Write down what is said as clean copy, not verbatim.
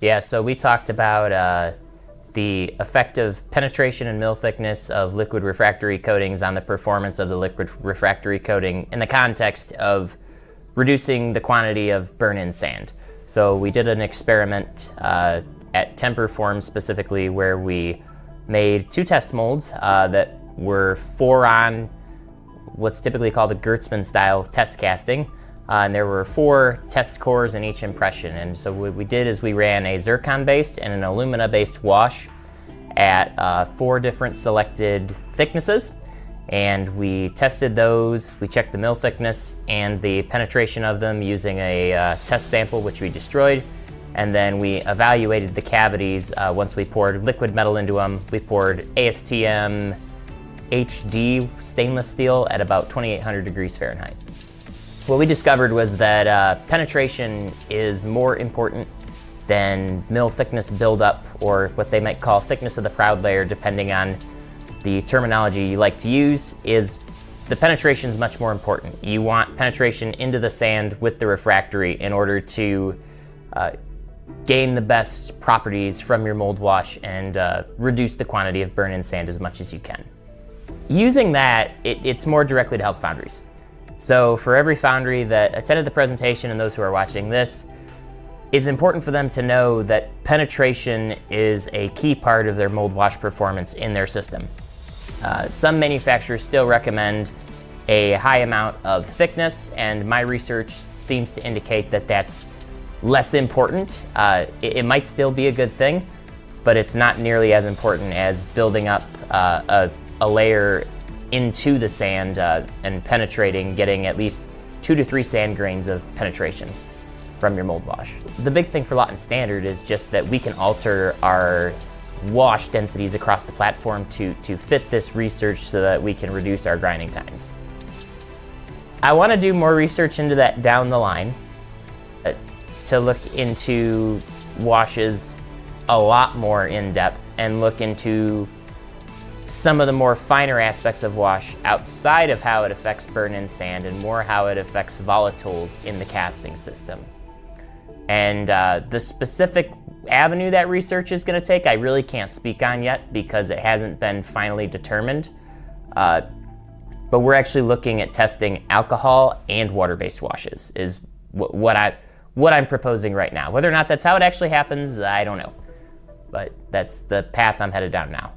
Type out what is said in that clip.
Yeah, so we talked about the effective penetration and mill thickness of liquid refractory coatings on the performance of the liquid refractory coating in the context of reducing the quantity of burn-in sand. So we did an experiment at Temperform specifically, where we made 2 test molds that were 4 on what's typically called a Gertzman style test casting. And there were 4 test cores in each impression. And so what we did is we ran a zircon-based and an alumina-based wash at 4 different selected thicknesses. And we tested those. We checked the mill thickness and the penetration of them using a test sample, which we destroyed. And then we evaluated the cavities once we poured liquid metal into them. We poured ASTM HD stainless steel at about 2,800 degrees Fahrenheit. What we discovered was that penetration is more important than mill thickness buildup, or what they might call thickness of the proud layer, depending on the terminology you like to use. Is the penetration is much more important. You want penetration into the sand with the refractory in order to gain the best properties from your mold wash and reduce the quantity of burn-in sand as much as you can. Using that, it's more directly to help foundries. So for every foundry that attended the presentation and those who are watching this, it's important for them to know that penetration is a key part of their mold wash performance in their system. Some manufacturers still recommend a high amount of thickness, and my research seems to indicate that that's less important. It might still be a good thing, but it's not nearly as important as building up a layer into the sand and penetrating, getting at least 2 to 3 sand grains of penetration from your mold wash. The big thing for Lawton Standard is just that we can alter our wash densities across the platform to fit this research so that we can reduce our grinding times. I want to do more research into that down the line, to look into washes a lot more in depth and look into some of the more finer aspects of wash outside of how it affects burn-in sand and more how it affects volatiles in the casting system. And the specific avenue that research is going to take, I really can't speak on yet because it hasn't been finally determined. But we're actually looking at testing alcohol and water-based washes is what I'm proposing right now. Whether or not that's how it actually happens, I don't know. But that's the path I'm headed down now.